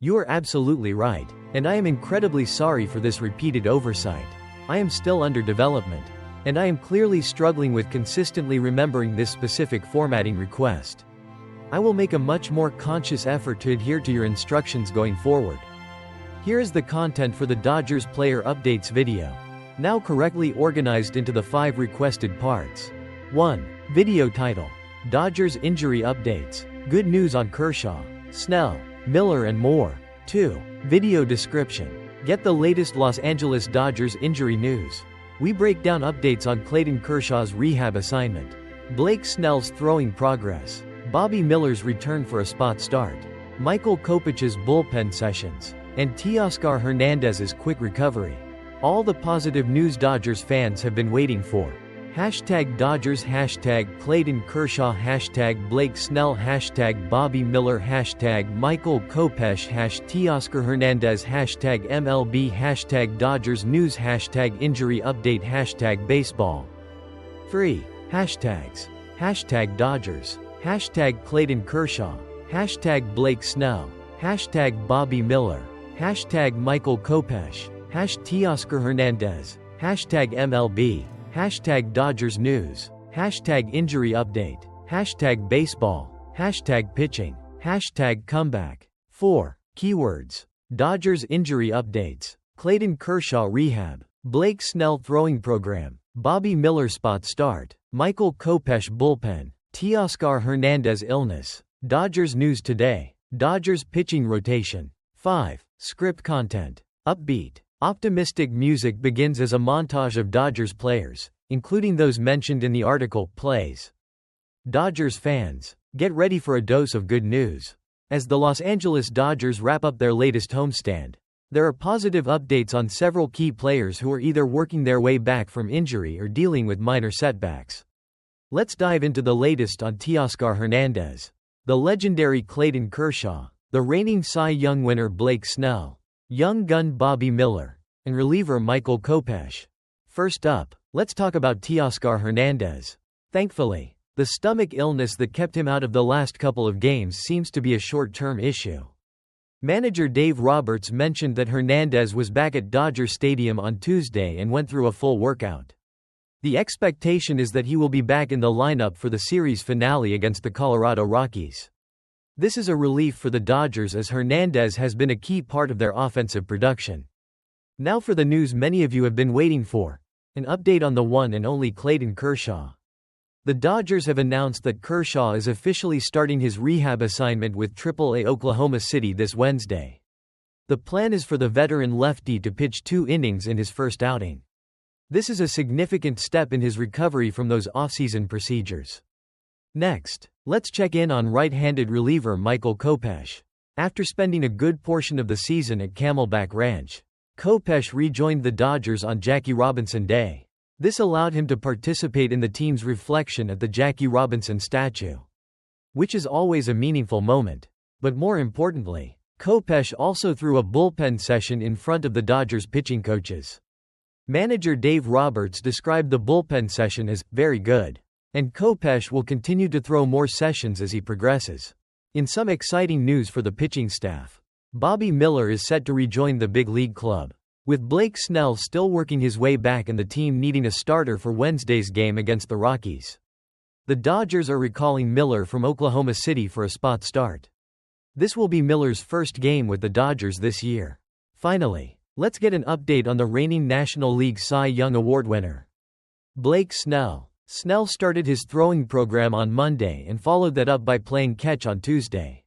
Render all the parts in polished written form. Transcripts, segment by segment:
You are absolutely right, and I am incredibly sorry for this repeated oversight. I am still under development, and I am clearly struggling with consistently remembering this specific formatting request. I will make a much more conscious effort to adhere to your instructions going forward. Here is the content for the Dodgers player updates video, now correctly organized into the 5 requested parts. 1. Video title: Dodgers injury updates. Good news on Kershaw, Snell, Miller and more. 2. Video description: Get the latest Los Angeles Dodgers injury news. We break down updates on Clayton Kershaw's rehab assignment, Blake Snell's throwing progress, Bobby Miller's return for a spot start, Michael Kopech's bullpen sessions, and Teoscar Hernández's quick recovery. All the positive news Dodgers fans have been waiting for. #Dodgers, #Clayton Kershaw, #Blake Snell, #Bobby Miller, #Michael Kopech, #Teoscar Hernández, #MLB, #Dodgers News, #Injury Update, #Baseball. 3. Hashtags: #Dodgers, #Clayton Kershaw, #Blake Snell, #Bobby Miller, #Michael Kopech, #Teoscar Hernández, #MLB, #Dodgers News, #Injury Update, #Baseball, #Pitching, #Comeback. 4. Keywords: Dodgers injury updates, Clayton Kershaw rehab, Blake Snell throwing program, Bobby Miller spot start, Michael Kopech bullpen, Teoscar Hernández illness, Dodgers news today, Dodgers pitching rotation. 5. Script content: Upbeat, optimistic music begins as a montage of Dodgers players, including those mentioned in the article, plays. Dodgers fans, get ready for a dose of good news. As the Los Angeles Dodgers wrap up their latest homestand, there are positive updates on several key players who are either working their way back from injury or dealing with minor setbacks. Let's dive into the latest on Teoscar Hernández, the legendary Clayton Kershaw, the reigning Cy Young winner Blake Snell, young gun Bobby Miller, and reliever Michael Kopech. First up, let's talk about Teoscar Hernández. Thankfully, the stomach illness that kept him out of the last couple of games seems to be a short-term issue. Manager Dave Roberts mentioned that Hernández was back at Dodger Stadium on Tuesday and went through a full workout. The expectation is that he will be back in the lineup for the series finale against the Colorado Rockies. This is a relief for the Dodgers as Hernández has been a key part of their offensive production. Now for the news many of you have been waiting for, an update on the one and only Clayton Kershaw. The Dodgers have announced that Kershaw is officially starting his rehab assignment with AAA Oklahoma City this Wednesday. The plan is for the veteran lefty to pitch 2 innings in his first outing. This is a significant step in his recovery from those offseason procedures. Next, let's check in on right-handed reliever Michael Kopech. After spending a good portion of the season at Camelback Ranch, Kopech rejoined the Dodgers on Jackie Robinson Day. This allowed him to participate in the team's reflection at the Jackie Robinson statue, which is always a meaningful moment. But more importantly, Kopech also threw a bullpen session in front of the Dodgers pitching coaches. Manager Dave Roberts described the bullpen session as very good, and Kopech will continue to throw more sessions as he progresses. In some exciting news for the pitching staff, Bobby Miller is set to rejoin the big league club, with Blake Snell still working his way back and the team needing a starter for Wednesday's game against the Rockies. The Dodgers are recalling Miller from Oklahoma City for a spot start. This will be Miller's first game with the Dodgers this year. Finally, let's get an update on the reigning National League Cy Young Award winner, Blake Snell. Snell started his throwing program on Monday and followed that up by playing catch on Tuesday.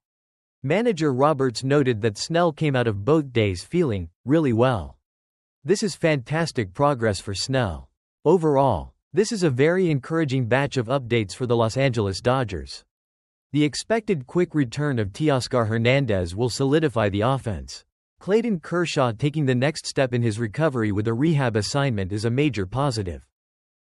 Manager Roberts noted that Snell came out of both days feeling really well. This is fantastic progress for Snell. Overall, this is a very encouraging batch of updates for the Los Angeles Dodgers. The expected quick return of Teoscar Hernández will solidify the offense. Clayton Kershaw taking the next step in his recovery with a rehab assignment is a major positive.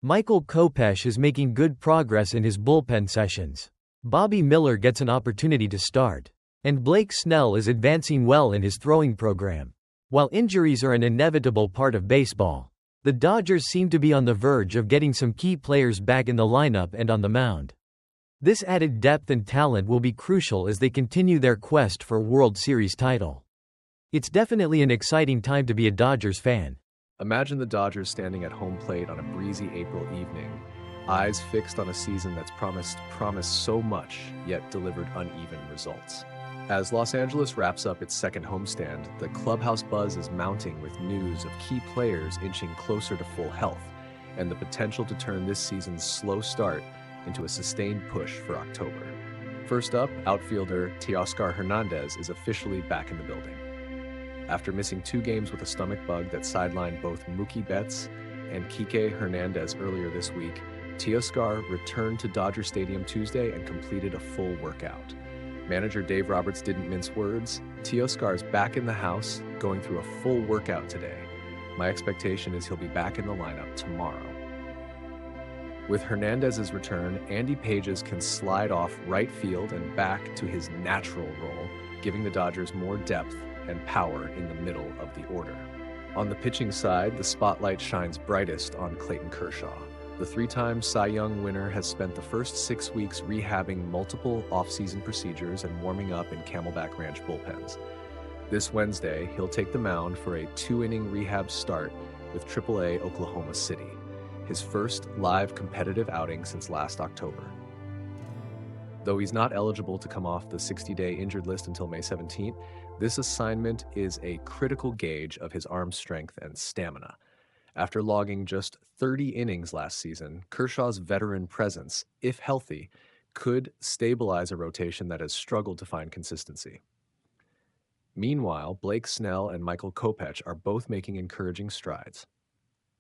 Michael Kopech is making good progress in his bullpen sessions. Bobby Miller gets an opportunity to start. And Blake Snell is advancing well in his throwing program. While injuries are an inevitable part of baseball, the Dodgers seem to be on the verge of getting some key players back in the lineup and on the mound. This added depth and talent will be crucial as they continue their quest for a World Series title. It's definitely an exciting time to be a Dodgers fan. Imagine the Dodgers standing at home plate on a breezy April evening, eyes fixed on a season that's promised so much, yet delivered uneven results. As Los Angeles wraps up its second homestand, the clubhouse buzz is mounting with news of key players inching closer to full health, and the potential to turn this season's slow start into a sustained push for October. First up, outfielder Teoscar Hernández is officially back in the building. After missing 2 games with a stomach bug that sidelined both Mookie Betts and Kike Hernandez earlier this week, Teoscar returned to Dodger Stadium Tuesday and completed a full workout. Manager Dave Roberts didn't mince words. Teoscar's back in the house, going through a full workout today. My expectation is he'll be back in the lineup tomorrow. With Hernandez's return, Andy Pages can slide off right field and back to his natural role, giving the Dodgers more depth and power in the middle of the order. On the pitching side, the spotlight shines brightest on Clayton Kershaw. The 3-time Cy Young winner has spent the first 6 weeks rehabbing multiple off-season procedures and warming up in Camelback Ranch bullpens. This Wednesday, he'll take the mound for a 2-inning rehab start with AAA Oklahoma City, his first live competitive outing since last October. Though he's not eligible to come off the 60-day injured list until May 17th, this assignment is a critical gauge of his arm strength and stamina. After logging just 30 innings last season, Kershaw's veteran presence, if healthy, could stabilize a rotation that has struggled to find consistency. Meanwhile, Blake Snell and Michael Kopech are both making encouraging strides.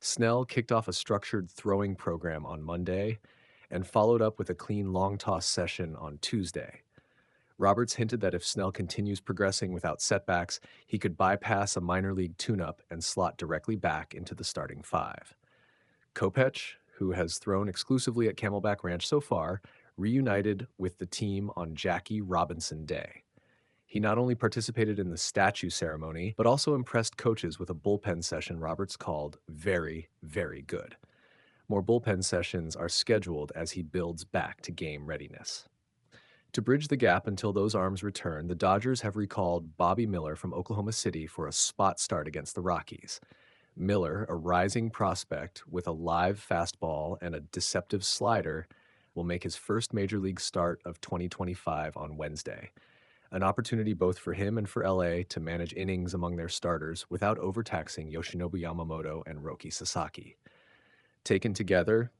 Snell kicked off a structured throwing program on Monday and followed up with a clean long toss session on Tuesday. Roberts hinted that if Snell continues progressing without setbacks, he could bypass a minor league tune-up and slot directly back into the starting 5. Kopech, who has thrown exclusively at Camelback Ranch so far, reunited with the team on Jackie Robinson Day. He not only participated in the statue ceremony, but also impressed coaches with a bullpen session Roberts called very, very good. More bullpen sessions are scheduled as he builds back to game readiness. To bridge the gap until those arms return, the Dodgers have recalled Bobby Miller from Oklahoma City for a spot start against the Rockies. Miller, a rising prospect with a live fastball and a deceptive slider, will make his first major league start of 2025 on Wednesday. An opportunity both for him and for LA to manage innings among their starters without overtaxing Yoshinobu Yamamoto and Roki Sasaki. Taken together,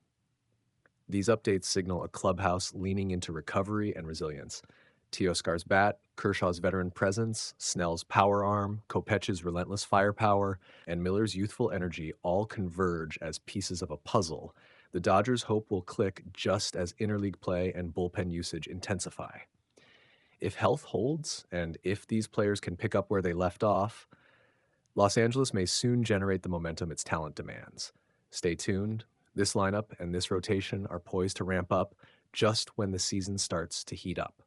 these updates signal a clubhouse leaning into recovery and resilience. Teoscar's bat, Kershaw's veteran presence, Snell's power arm, Kopech's relentless firepower, and Miller's youthful energy all converge as pieces of a puzzle. The Dodgers' hope will click just as interleague play and bullpen usage intensify. If health holds, and if these players can pick up where they left off, Los Angeles may soon generate the momentum its talent demands. Stay tuned. This lineup and this rotation are poised to ramp up just when the season starts to heat up.